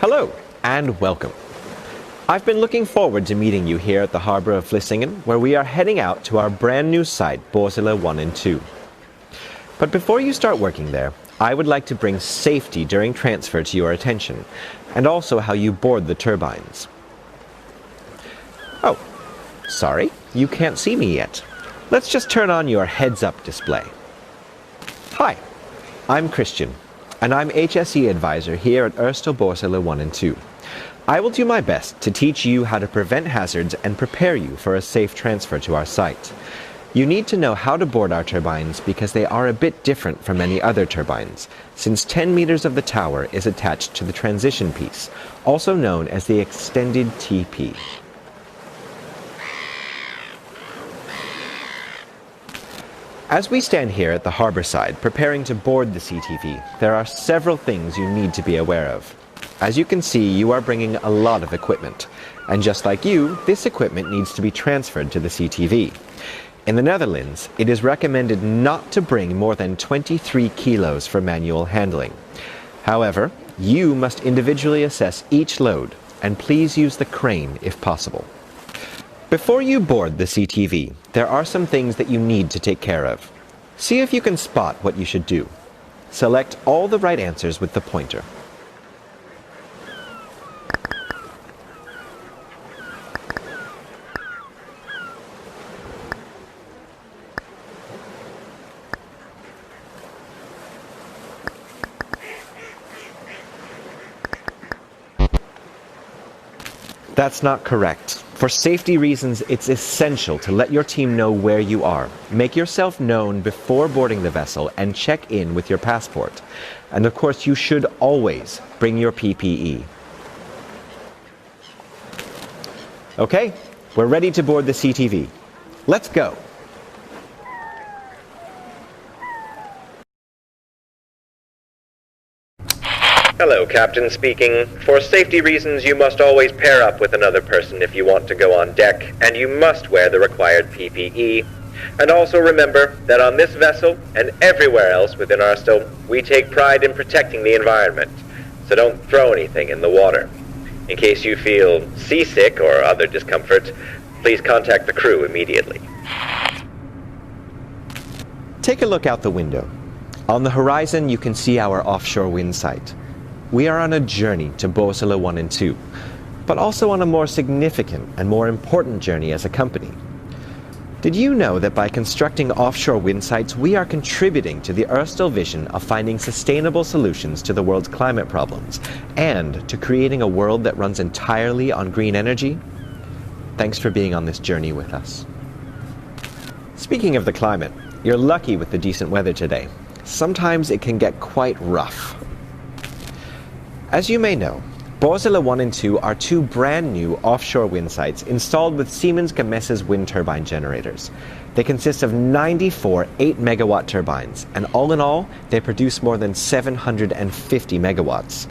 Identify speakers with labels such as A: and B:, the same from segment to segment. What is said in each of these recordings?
A: Hello, and welcome. I've been looking forward to meeting you here at the harbor of Vlissingen, where we are heading out to our brand new site, Borssele 1 and 2. But before you start working there, I would like to bring safety during transfer to your attention, and also how you board the turbines. Oh, sorry, you can't see me yet. Let's just turn on your heads-up display. Hi, I'm Christian, and I'm HSE advisor here at Ørsted Borssele 1 and 2. I will do my best to teach you how to prevent hazards and prepare you for a safe transfer to our site. You need to know how to board our turbines because they are a bit different from any other turbines, since 10 meters of the tower is attached to the transition piece, also known as the extended TP. As we stand here at the harbor side preparing to board the CTV, there are several things you need to be aware of. As you can see, you are bringing a lot of equipment, and just like you, this equipment needs to be transferred to the CTV. In the Netherlands, it is recommended not to bring more than 23 kilos for manual handling. However, you must individually assess each load, and please use the crane if possible. Before you board the CTV, there are some things that you need to take care of. See if you can spot what you should do. Select all the right answers with the pointer. That's not correct. For safety reasons, it's essential to let your team know where you are. Make yourself known before boarding the vessel and check in with your passport. And of course, you should always bring your PPE. Okay, we're ready to board the CTV. Let's go.
B: Hello, Captain speaking. For safety reasons, you must always pair up with another person if you want to go on deck, and you must wear the required PPE. And also remember that on this vessel, and everywhere else within Ørsted, we take pride in protecting the environment, so don't throw anything in the water. In case you feel seasick or other discomfort, please contact the crew immediately.
A: Take a look out the window. On the horizon, you can see our offshore wind site. We are on a journey to Borssele 1 and 2, but also on a more significant and more important journey as a company. Did you know that by constructing offshore wind sites, we are contributing to the Ørsted vision of finding sustainable solutions to the world's climate problems and to creating a world that runs entirely on green energy? Thanks for being on this journey with us. Speaking of the climate, you're lucky with the decent weather today. Sometimes it can get quite rough. As you may know, Borssele 1 and 2 are two brand new offshore wind sites installed with Siemens Gamesa's wind turbine generators. They consist of 94 8-megawatt turbines, and all in all, they produce more than 750 megawatts.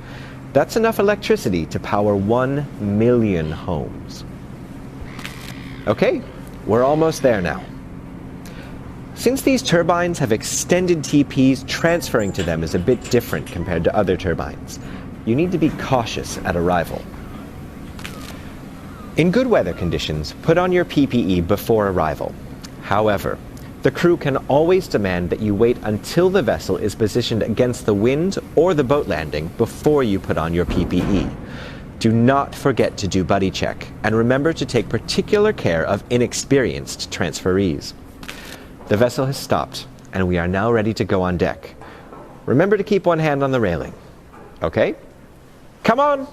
A: That's enough electricity to power 1 million homes. Okay, we're almost there now. Since these turbines have extended TPs, transferring to them is a bit different compared to other turbines. You need to be cautious at arrival. In good weather conditions, put on your PPE before arrival. However, the crew can always demand that you wait until the vessel is positioned against the wind or the boat landing before you put on your PPE. Do not forget to do buddy check, and remember to take particular care of inexperienced transferees. The vessel has stopped, and we are now ready to go on deck. Remember to keep one hand on the railing. Okay? Come on!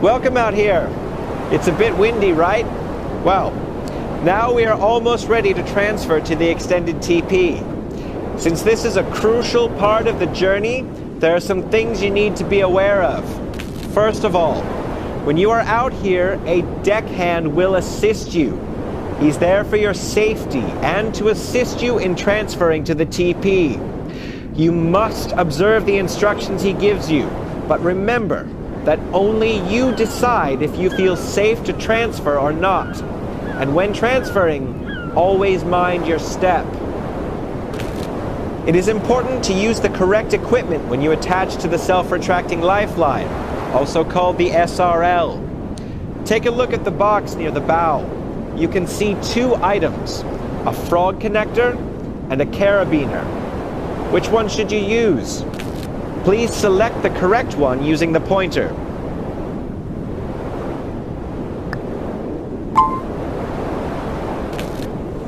A: Welcome out here. It's a bit windy, right? Well, now we are almost ready to transfer to the extended TP. Since this is a crucial part of the journey, there are some things you need to be aware of. First of all, when you are out here, a deckhand will assist you. He's there for your safety and to assist you in transferring to the TP. You must observe the instructions he gives you, but remember that only you decide if you feel safe to transfer or not. And when transferring, always mind your step. It is important to use the correct equipment when you attach to the self-retracting lifeline, also called the SRL. Take a look at the box near the bow. You can see two items, a frog connector and a carabiner. Which one should you use? Please select the correct one using the pointer.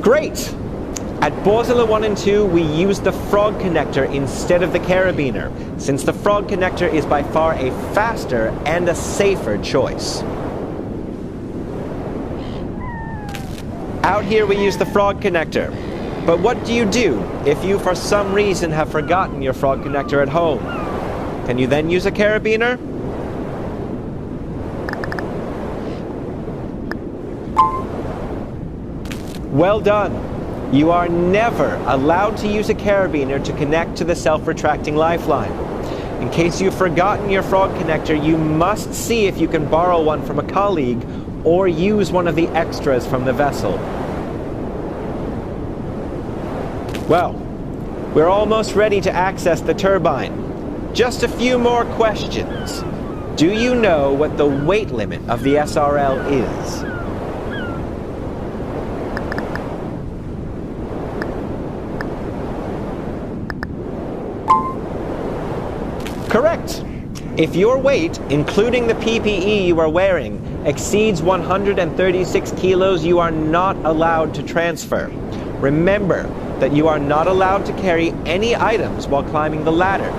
A: Great! At Borzola 1 and 2, we use the frog connector instead of the carabiner, since the frog connector is by far a faster and a safer choice. Out here we use the frog connector. But what do you do if you for some reason have forgotten your frog connector at home? Can you then use a carabiner? Well done. You are never allowed to use a carabiner to connect to the self-retracting lifeline. In case you've forgotten your frog connector, you must see if you can borrow one from a colleague or use one of the extras from the vessel. Well, we're almost ready to access the turbine. Just a few more questions. Do you know what the weight limit of the SRL is? Correct. If your weight, including the PPE you are wearing, exceeds 136 kilos, you are not allowed to transfer. Remember that you are not allowed to carry any items while climbing the ladder.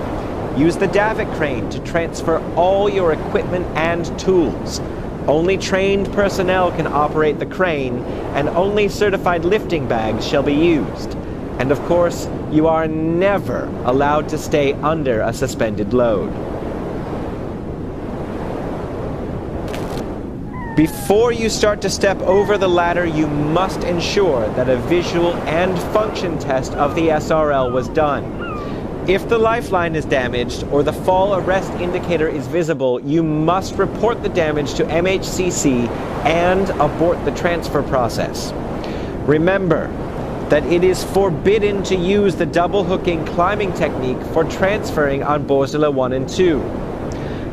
A: Use the davit crane to transfer all your equipment and tools. Only trained personnel can operate the crane, and only certified lifting bags shall be used. And of course, you are never allowed to stay under a suspended load. Before you start to step over the ladder, you must ensure that a visual and function test of the SRL was done. If the lifeline is damaged or the fall arrest indicator is visible, you must report the damage to MHCC and abort the transfer process. Remember that it is forbidden to use the double hooking climbing technique for transferring on Borzola 1 and 2.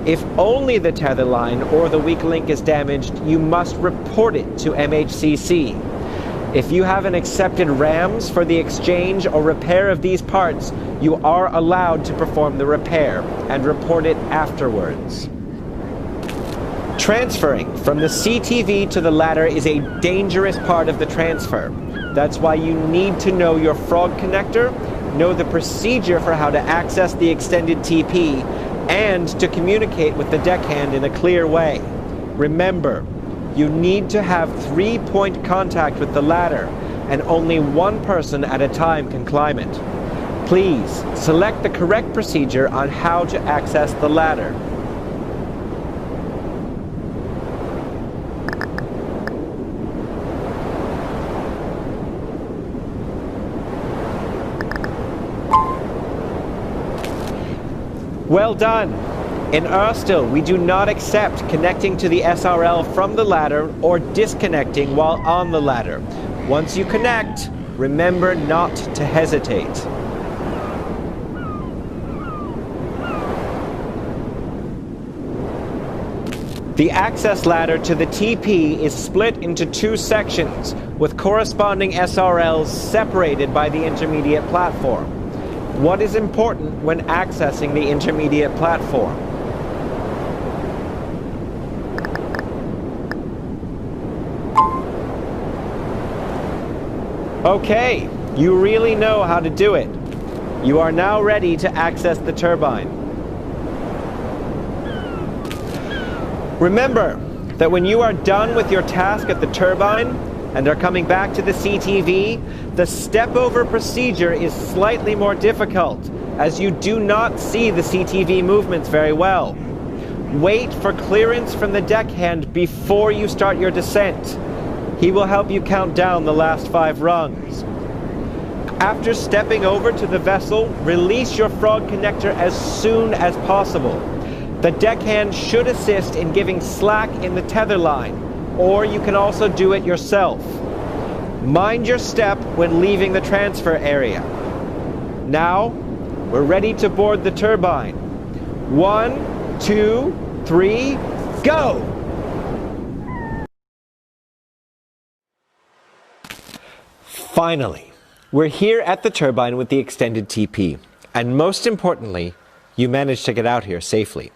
A: If only the tether line or the weak link is damaged, you must report it to MHCC. If you haven't accepted RAMs for the exchange or repair of these parts, you are allowed to perform the repair and report it afterwards. Transferring from the CTV to the ladder is a dangerous part of the transfer. That's why you need to know your frog connector, know the procedure for how to access the extended TP, and to communicate with the deckhand in a clear way. Remember, you need to have 3-point contact with the ladder, and only one person at a time can climb it. Please select the correct procedure on how to access the ladder. Well done! In Ørsted, we do not accept connecting to the SRL from the ladder or disconnecting while on the ladder. Once you connect, remember not to hesitate. The access ladder to the TP is split into two sections, with corresponding SRLs separated by the intermediate platform. What is important when accessing the intermediate platform? Okay, you really know how to do it. You are now ready to access the turbine. Remember that when you are done with your task at the turbine and are coming back to the CTV, the step-over procedure is slightly more difficult, as you do not see the CTV movements very well. Wait for clearance from the deckhand before you start your descent. He will help you count down the last 5 rungs. After stepping over to the vessel, release your frog connector as soon as possible. The deckhand should assist in giving slack in the tether line, or you can also do it yourself. Mind your step when leaving the transfer area. Now, we're ready to board the turbine. 1, 2, 3, go! Finally, we're here at the turbine with the extended TP. And most importantly, you managed to get out here safely.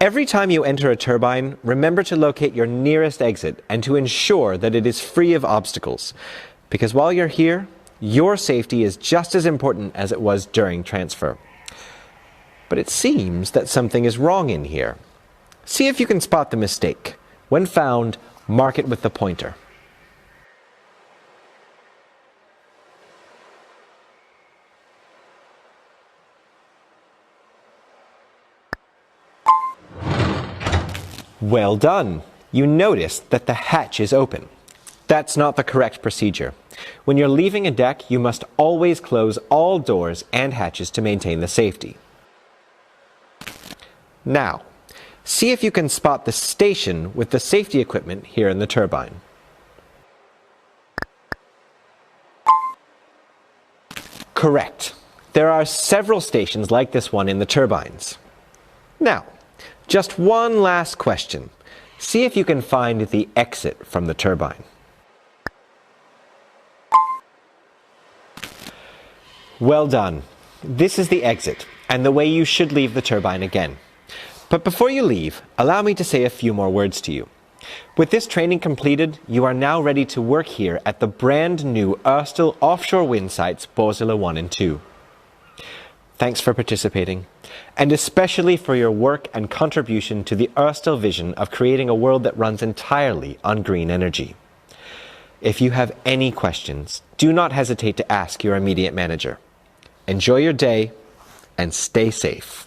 A: Every time you enter a turbine, remember to locate your nearest exit and to ensure that it is free of obstacles. Because while you're here, your safety is just as important as it was during transfer. But it seems that something is wrong in here. See if you can spot the mistake. When found, mark it with the pointer. Well done! You noticed that the hatch is open. That's not the correct procedure. When you're leaving a deck, you must always close all doors and hatches to maintain the safety. Now, see if you can spot the station with the safety equipment here in the turbine. Correct. There are several stations like this one in the turbines. Now, just one last question. See if you can find the exit from the turbine. Well done. This is the exit, and the way you should leave the turbine again. But before you leave, allow me to say a few more words to you. With this training completed, you are now ready to work here at the brand new Ørsted offshore wind sites Borssele 1 and 2. Thanks for participating, and especially for your work and contribution to the Ørsted vision of creating a world that runs entirely on green energy. If you have any questions, do not hesitate to ask your immediate manager. Enjoy your day and stay safe.